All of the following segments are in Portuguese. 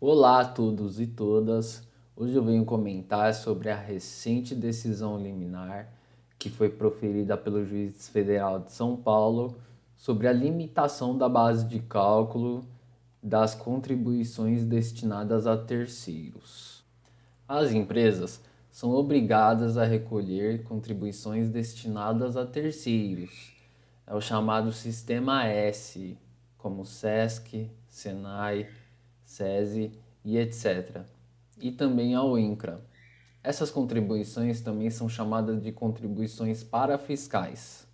Olá a todos e todas. Hoje eu venho comentar sobre a recente decisão liminar que foi proferida pelo juiz federal de São Paulo sobre a limitação da base de cálculo das contribuições destinadas a terceiros. As empresas são obrigadas a recolher contribuições destinadas a terceiros. É o chamado Sistema S, como SESC, SENAI, SESI e etc. E também ao INCRA. Essas contribuições também são chamadas de contribuições parafiscais.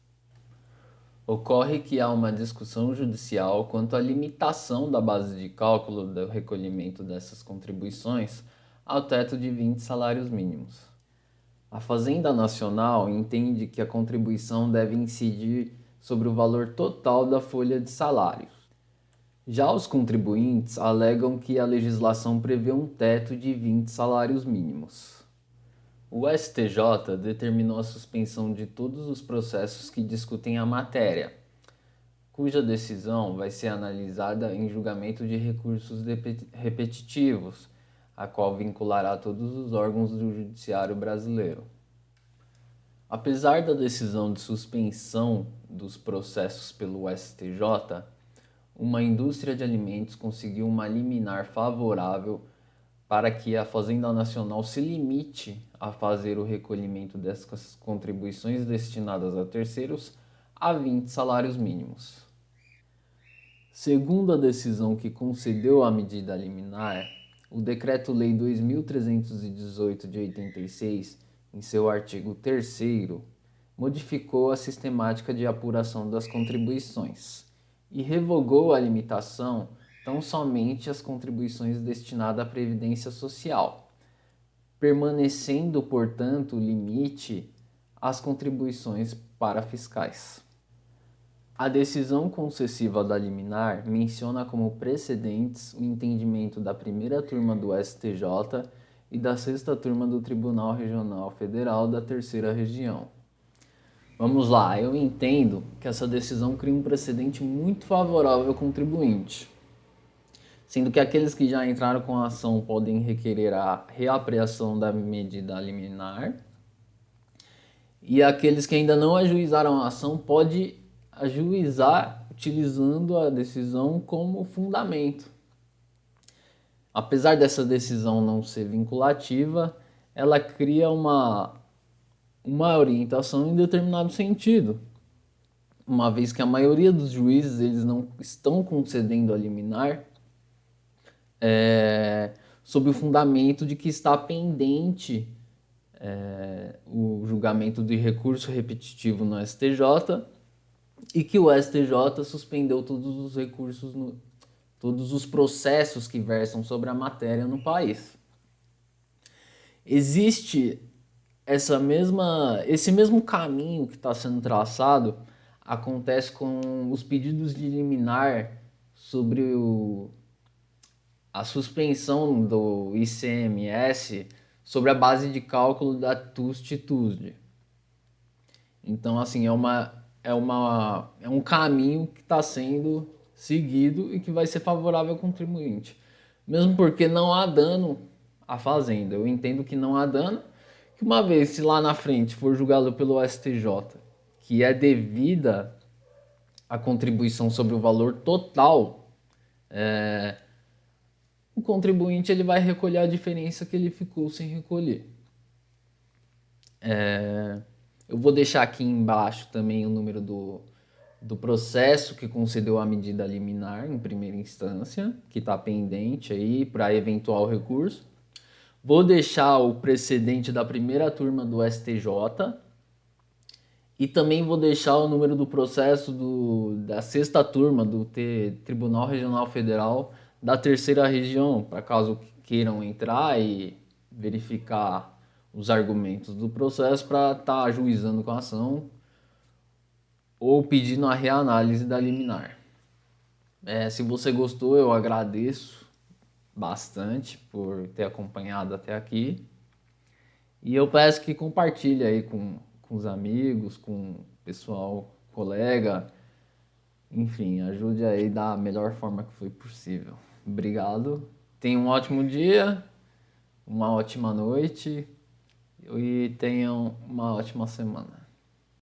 Ocorre que há uma discussão judicial quanto à limitação da base de cálculo do recolhimento dessas contribuições ao teto de 20 salários mínimos. A Fazenda Nacional entende que a contribuição deve incidir sobre o valor total da folha de salários. Já os contribuintes alegam que a legislação prevê um teto de 20 salários mínimos. O STJ determinou a suspensão de todos os processos que discutem a matéria, cuja decisão vai ser analisada em julgamento de recursos repetitivos, a qual vinculará todos os órgãos do Judiciário brasileiro. Apesar da decisão de suspensão dos processos pelo STJ, uma indústria de alimentos conseguiu uma liminar favorável para que a Fazenda Nacional se limite a fazer o recolhimento dessas contribuições destinadas a terceiros a 20 salários mínimos. Segundo a decisão que concedeu a medida liminar, o Decreto-Lei 2318 de 86, em seu artigo 3º, modificou a sistemática de apuração das contribuições e revogou a limitação tão somente às contribuições destinadas à Previdência Social, permanecendo, portanto, o limite às contribuições parafiscais. A decisão concessiva da liminar menciona como precedentes o entendimento da primeira turma do STJ e da sexta turma do Tribunal Regional Federal da Terceira Região. Vamos lá, eu entendo que essa decisão cria um precedente muito favorável ao contribuinte, sendo que aqueles que já entraram com a ação podem requerer a reapreensão da medida liminar e aqueles que ainda não ajuizaram a ação podem ajuizar utilizando a decisão como fundamento. Apesar dessa decisão não ser vinculativa, ela cria uma orientação em determinado sentido, uma vez que a maioria dos juízes eles não estão concedendo a liminar sob o fundamento de que está pendente o julgamento de recurso repetitivo no STJ e que o STJ suspendeu todos os recursos, todos os processos que versam sobre a matéria no país. Existe esse mesmo caminho que está sendo traçado acontece com os pedidos de liminar sobre a suspensão do ICMS sobre a base de cálculo da TUST e TUSD. Então, assim, é um caminho que está sendo seguido e que vai ser favorável ao contribuinte. Mesmo porque não há dano à fazenda. Eu entendo que não há dano, que uma vez, se lá na frente for julgado pelo STJ, que é devida a contribuição sobre o valor total, o contribuinte ele vai recolher a diferença que ele ficou sem recolher. Eu vou deixar aqui embaixo também o número do processo que concedeu a medida liminar em primeira instância, que está pendente aí para eventual recurso. Vou deixar o precedente da primeira turma do STJ e também vou deixar o número do processo da sexta turma do Tribunal Regional Federal da Terceira Região, para caso queiram entrar e verificar os argumentos do processo para estar ajuizando com a ação ou pedindo a reanálise da liminar. Se você gostou, eu agradeço bastante por ter acompanhado até aqui. E eu peço que compartilhe aí com os amigos, com o pessoal, colega, enfim, ajude aí da melhor forma que foi possível. Obrigado Tenham um ótimo dia, uma ótima noite e tenham uma ótima semana.